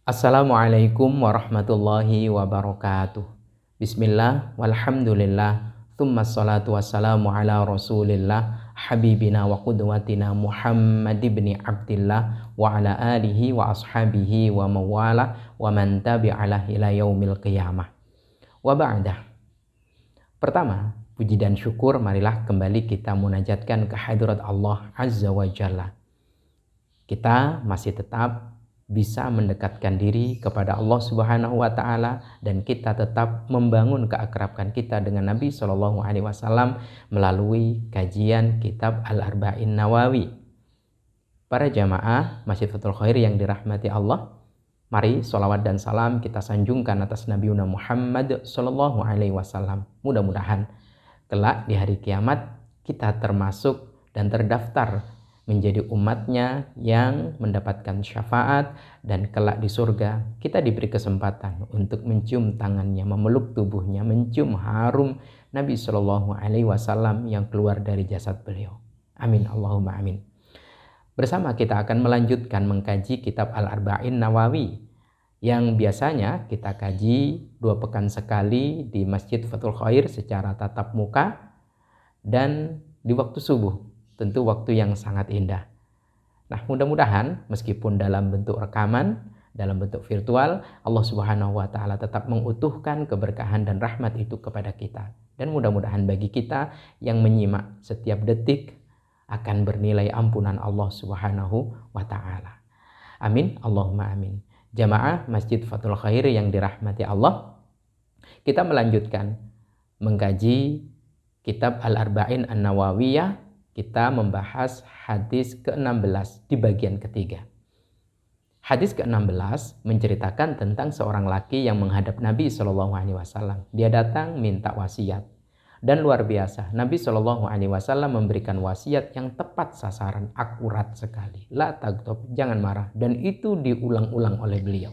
Assalamualaikum warahmatullahi wabarakatuh. Bismillah, walhamdulillah, thumma salatu wassalamu ala rasulillah, habibina wa qudwatina Muhammad ibn Abdillah, wa ala alihi wa ashabihi wa mawala, wa man tabi'alah ila yaumil qiyamah. Wa ba'dah. Pertama, puji dan syukur marilah kembali kita munajatkan ke hadirat Allah Azza wa Jalla. Kita masih tetap bisa mendekatkan diri kepada Allah Subhanahu wa taala dan kita tetap membangun keakraban kita dengan Nabi Shallallahu alaihi wasallam melalui kajian kitab Al-Arba'in Nawawi. Para jamaah Masjid Fathul Khair yang dirahmati Allah, mari sholawat dan salam kita sanjungkan atas Nabi Muhammad Shallallahu alaihi wasallam. Mudah-mudahan kelak di hari kiamat kita termasuk dan terdaftar menjadi umatnya yang mendapatkan syafaat, dan kelak di surga kita diberi kesempatan untuk mencium tangannya, memeluk tubuhnya, mencium harum Nabi Shallallahu alaihi wasallam yang keluar dari jasad beliau. Amin Allahumma amin. Bersama kita akan melanjutkan mengkaji kitab Al-Arba'in Nawawi yang biasanya kita kaji 2 pekan sekali di Masjid Fathul Khair secara tatap muka dan di waktu subuh. Tentu waktu yang sangat indah. Nah, mudah-mudahan meskipun dalam bentuk rekaman, dalam bentuk virtual, Allah Subhanahu wa taala tetap mengutuhkan keberkahan dan rahmat itu kepada kita. Dan mudah-mudahan bagi kita yang menyimak setiap detik akan bernilai ampunan Allah Subhanahu wa taala. Amin, Allahumma amin. Jamaah Masjid Fathul Khair yang dirahmati Allah, kita melanjutkan mengkaji kitab Al-Arba'in An-Nawawiyah. Kita membahas hadis ke-16 di bagian ketiga. Hadis ke-16 menceritakan tentang seorang laki yang menghadap Nabi Shallallahu alaihi wasallam. Dia datang minta wasiat. Dan luar biasa, Nabi Shallallahu alaihi wasallam memberikan wasiat yang tepat sasaran, akurat sekali. La taghdab, jangan marah. Dan itu diulang-ulang oleh beliau.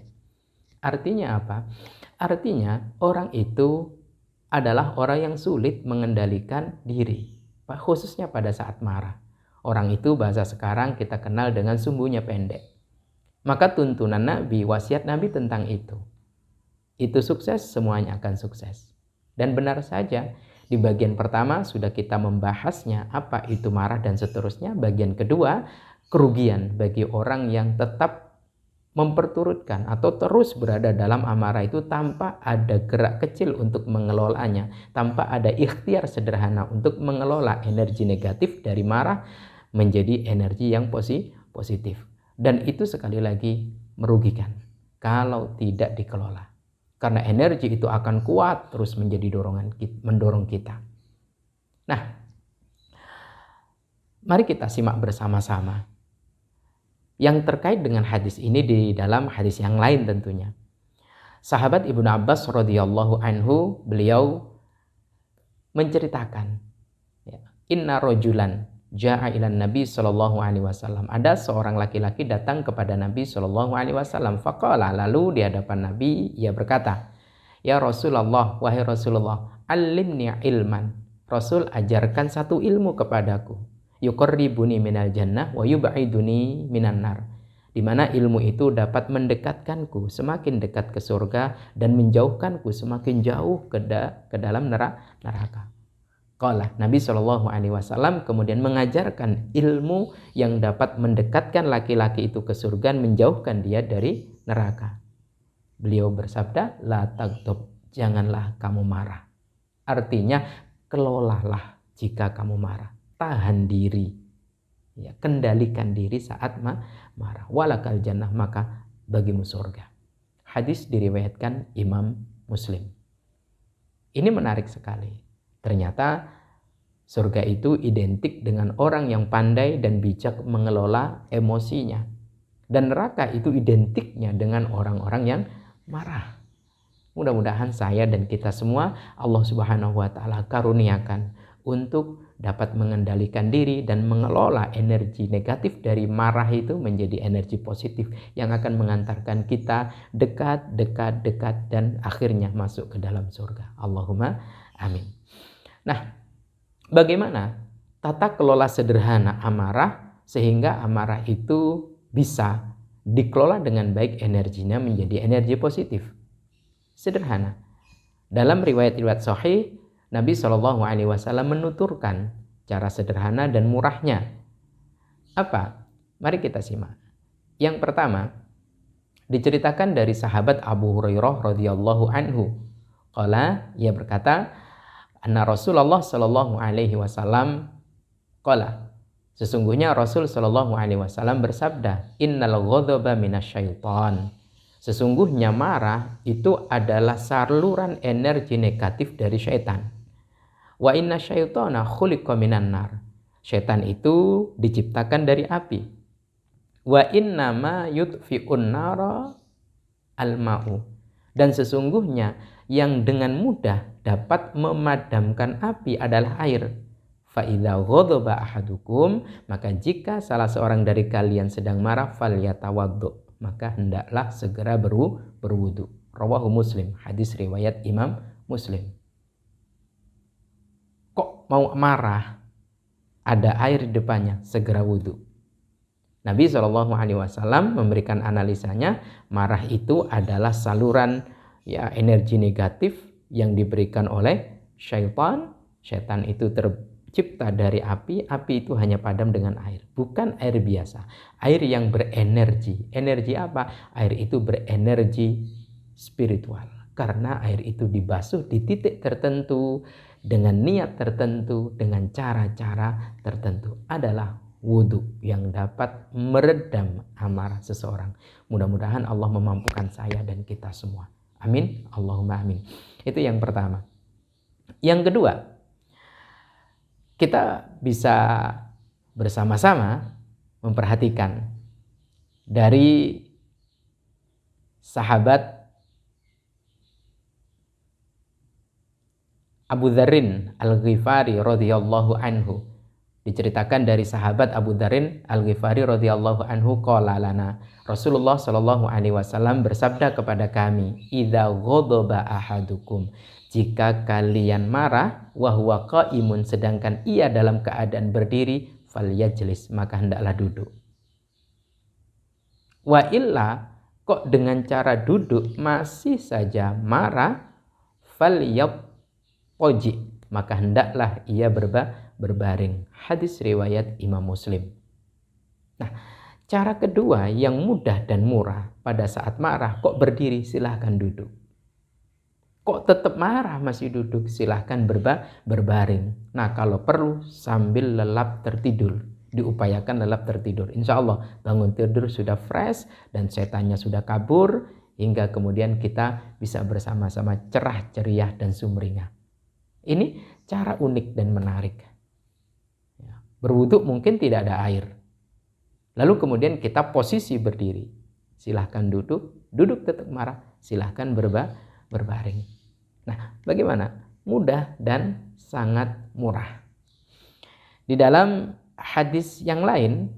Artinya apa? Artinya orang itu adalah orang yang sulit mengendalikan diri, khususnya pada saat marah. Orang itu bahasa sekarang kita kenal dengan sumbunya pendek. Maka tuntunan Nabi, wasiat Nabi tentang itu. Itu sukses, semuanya akan sukses. Dan benar saja, di bagian pertama sudah kita membahasnya, apa itu marah dan seterusnya. Bagian kedua, kerugian bagi orang yang tetap memperturutkan atau terus berada dalam amarah itu tanpa ada gerak kecil untuk mengelolanya, tanpa ada ikhtiar sederhana untuk mengelola energi negatif dari marah menjadi energi yang positif. Dan itu sekali lagi merugikan kalau tidak dikelola. Karena energi itu akan kuat terus menjadi mendorong kita. Nah, mari kita simak bersama-sama yang terkait dengan hadis ini di dalam hadis yang lain tentunya. Sahabat Ibnu Abbas radhiyallahu anhu, beliau menceritakan, inna rojulan ja'a ilan Nabi sallallahu alaihi wasallam. Ada seorang laki-laki datang kepada Nabi sallallahu alaihi wasallam. Faqala, lalu di hadapan Nabi ia berkata, ya Rasulullah, wahai Rasulullah, allimni ilman. Rasul, ajarkan satu ilmu kepadaku. Yuqarribuni minal jannah wa yub'iduni minan nar. Di mana ilmu itu dapat mendekatkanku semakin dekat ke surga dan menjauhkanku semakin jauh ke dalam neraka. Qala, Nabi Shallallahu alaihi wasallam kemudian mengajarkan ilmu yang dapat mendekatkan laki-laki itu ke surga dan menjauhkan dia dari neraka. Beliau bersabda, la taghdab, janganlah kamu marah. Artinya, kelolalah jika kamu marah. Tahan diri, kendalikan diri saat marah. Walakal jannah, maka bagimu surga. Hadis diriwayatkan Imam Muslim. Ini menarik sekali. Ternyata surga itu identik dengan orang yang pandai dan bijak mengelola emosinya. Dan neraka itu identiknya dengan orang-orang yang marah. Mudah-mudahan saya dan kita semua Allah Subhanahu wa taala karuniakan untuk dapat mengendalikan diri dan mengelola energi negatif dari marah itu menjadi energi positif yang akan mengantarkan kita dekat dan akhirnya masuk ke dalam surga. Allahumma amin. Nah, bagaimana tata kelola sederhana amarah sehingga amarah itu bisa dikelola dengan baik energinya menjadi energi positif. Sederhana. Dalam riwayat-riwayat sahih, Nabi SAW menuturkan cara sederhana dan murahnya. Apa? Mari kita simak. Yang pertama, diceritakan dari sahabat Abu Hurairah radhiyallahu anhu. Qala, ia berkata, anna Rasulullah sallallahu alaihi wasallam qala, sesungguhnya Rasul sallallahu alaihi wasallam bersabda, innal ghadaba minasyaiton. Sesungguhnya marah itu adalah saluran energi negatif dari syaitan. Wa inna syaitana khuliqa minan nar. Syaitan itu diciptakan dari api. Wa innama yutfi'un nara al-ma'u. Dan sesungguhnya yang dengan mudah dapat memadamkan api adalah air. Fa idza ghadaba ahadukum, maka jika salah seorang dari kalian sedang marah, falyatawaddu, maka hendaklah segera berwudu. Rawahu Muslim, hadis riwayat Imam Muslim. Kok mau marah, ada air di depannya, segera wudu. Nabi SAW memberikan analisanya, marah itu adalah saluran energi negatif yang diberikan oleh syaitan. Syaitan itu tercipta dari api, api itu hanya padam dengan air, bukan air biasa, air yang berenergi. Energi apa? Air itu berenergi spiritual, karena air itu dibasuh di titik tertentu, dengan niat tertentu, dengan cara-cara tertentu, adalah wudhu yang dapat meredam amarah seseorang. Mudah-mudahan Allah memampukan saya dan kita semua. Amin, Allahumma amin. Itu yang pertama. Yang kedua, kita bisa bersama-sama memperhatikan dari sahabat Abu Dzarrin Al-Ghifari radhiyallahu anhu. Diceritakan dari sahabat Abu Dzarrin Al-Ghifari radhiyallahu anhu, qala lana, Rasulullah sallallahu alaihi wasallam bersabda kepada kami, idza ghadaba ahadukum, jika kalian marah, wa huwa qaimun, sedangkan ia dalam keadaan berdiri, falyajlis, maka hendaklah duduk. Wa illa, kok dengan cara duduk masih saja marah, falyaqji, maka hendaklah ia berbaring. Hadis riwayat Imam Muslim. Nah, cara kedua yang mudah dan murah, pada saat marah kok berdiri, silahkan duduk. Kok tetap marah masih duduk, silahkan berbaring. Nah, kalau perlu sambil lelap tertidur, diupayakan lelap tertidur. Insya Allah bangun tidur sudah fresh dan setannya sudah kabur, hingga kemudian kita bisa bersama-sama cerah, ceria, dan sumringah. Ini cara unik dan menarik. Berwudu mungkin tidak ada air. Lalu kemudian kita posisi berdiri. Silahkan duduk tetap marah, silahkan berbaring. Nah, bagaimana? Mudah dan sangat murah. Di dalam hadis yang lain,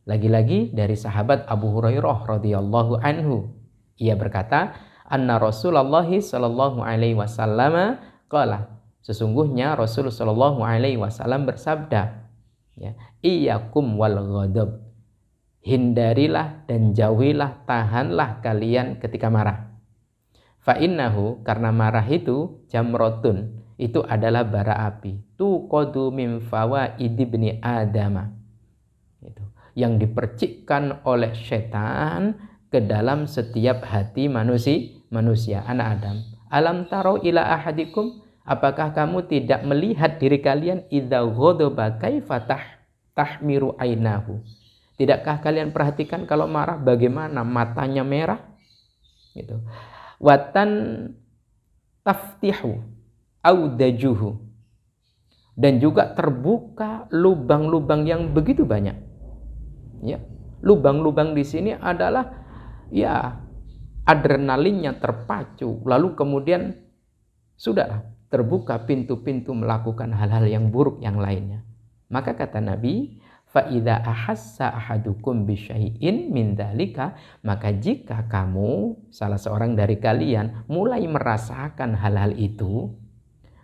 lagi-lagi dari sahabat Abu Hurairah radhiyallahu anhu, ia berkata, anna Rasulullah sallallahu alaihi wasallam qala, sesungguhnya Rasul sallallahu alaihi wasallam bersabda, iyyakum wal ghadab, hindarilah dan jauhilah, tahanlah kalian ketika marah. Fa innahu, karena marah itu, jamrotun, itu adalah bara api, tuqadu min fawaid ibni adama, itu yang dipercikkan oleh setan ke dalam setiap hati manusia, anak Adam. Alam taro ila ahadikum, apakah kamu tidak melihat diri kalian, idza ghadaba kaifa tahmiru ainahu, tidakkah kalian perhatikan kalau marah bagaimana matanya merah, gitu. Watan taftihu audajuhu, dan juga terbuka lubang-lubang yang begitu banyak. Ya, lubang-lubang di sini adalah adrenalinnya terpacu, lalu kemudian sudah terbuka pintu-pintu melakukan hal-hal yang buruk yang lainnya. Maka kata Nabi, fa idza ahassa ahadukum bi syai'in min dzalika, maka jika kamu, salah seorang dari kalian, mulai merasakan hal-hal itu,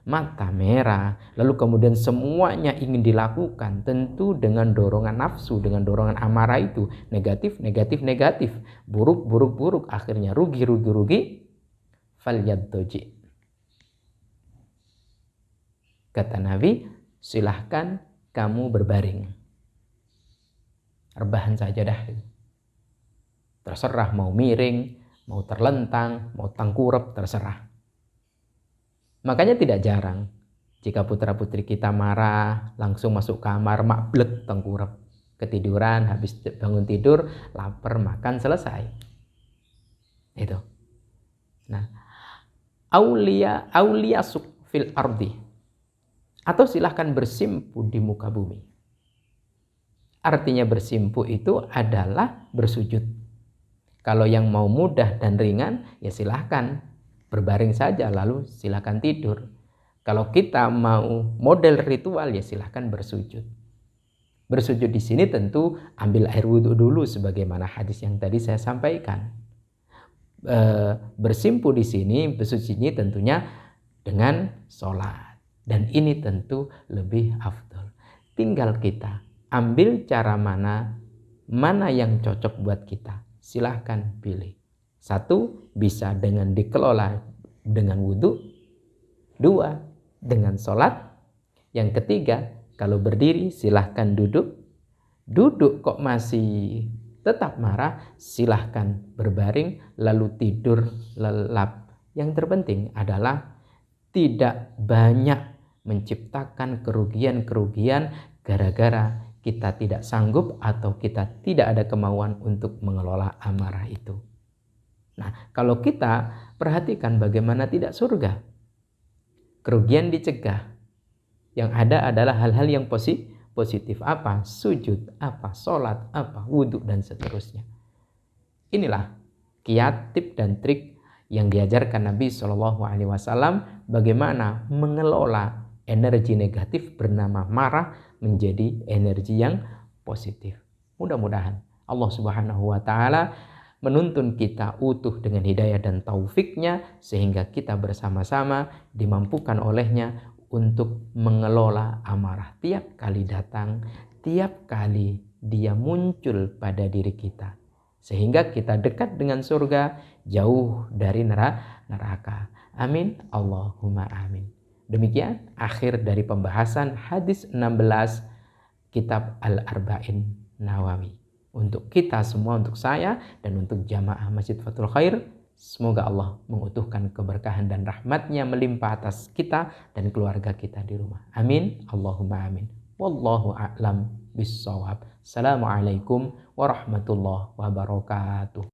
mata merah, lalu kemudian semuanya ingin dilakukan, tentu dengan dorongan nafsu, dengan dorongan amarah itu, negatif, negatif, negatif, buruk, buruk, buruk, akhirnya rugi, rugi, rugi, falyaddoji. Kata Nabi, silahkan kamu berbaring. Rebahan saja dah. Terserah mau miring, mau terlentang, mau tengkurap, terserah. Makanya tidak jarang jika putra-putri kita marah, langsung masuk kamar, makblek, tengkurap, ketiduran, habis bangun tidur, lapar, makan, selesai. Itu. Nah, aulia fil ardi, atau silahkan bersimpu di muka bumi. Artinya bersimpu itu adalah bersujud. Kalau yang mau mudah dan ringan, ya silahkan berbaring saja, lalu silahkan tidur. Kalau kita mau model ritual, ya silahkan bersujud. Bersujud di sini tentu ambil air wudhu dulu, sebagaimana hadis yang tadi saya sampaikan. Bersimpu di sini, bersujud ini tentunya dengan sholat. Dan ini tentu lebih afdol. Tinggal kita ambil cara mana yang cocok buat kita. Silahkan pilih. 1, bisa dengan dikelola dengan wudhu. 2, dengan sholat. Yang ketiga, kalau berdiri silahkan duduk. Duduk kok masih tetap marah, silahkan berbaring lalu tidur lelap. Yang terpenting adalah tidak banyak menciptakan kerugian-kerugian gara-gara kita tidak sanggup atau kita tidak ada kemauan untuk mengelola amarah itu. Nah, kalau kita perhatikan bagaimana tidak surga, kerugian dicegah. Yang ada adalah hal-hal yang positif. Apa? Sujud, apa? Sholat, apa? Wudhu, dan seterusnya. Inilah kiat, tip, dan trik yang diajarkan Nabi SAW bagaimana mengelola energi negatif bernama marah menjadi energi yang positif. Mudah-mudahan Allah Subhanahu wa Ta'ala menuntun kita utuh dengan hidayah dan taufiknya, sehingga kita bersama-sama dimampukan olehnya untuk mengelola amarah tiap kali datang, tiap kali dia muncul pada diri kita, sehingga kita dekat dengan surga, jauh dari neraka. Amin, Allahumma amin. Demikian akhir dari pembahasan hadis 16 kitab Al-Arba'in Nawawi. Untuk kita semua, untuk saya dan untuk jamaah Masjid Fathul Khair, semoga Allah mengutuhkan keberkahan dan rahmatnya melimpah atas kita dan keluarga kita di rumah. Amin, Allahumma amin. Wallahu a'lam bissawab. Assalamualaikum warahmatullahi wabarakatuh.